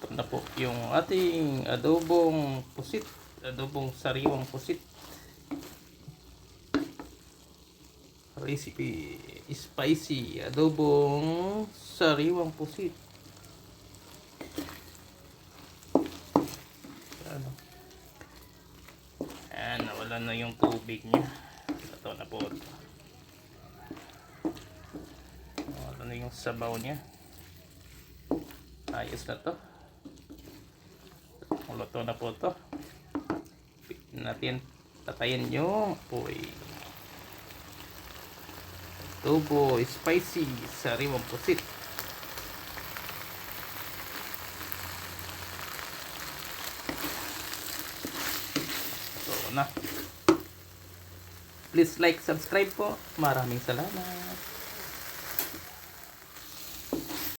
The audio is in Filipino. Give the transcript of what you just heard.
na po yung ating adobong pusit, adobong sariwang pusit. Recipe spicy adobong sariwang pusit. Ano? Ayan, nawala na yung tubig niya. Ito na po. Nawala na yung sabaw niya. Ayos na to. Luto na po to. Natin tatayin yung apoy. Adobo spicy sariwang pusit. Ito na. Please like, subscribe po. Maraming salamat.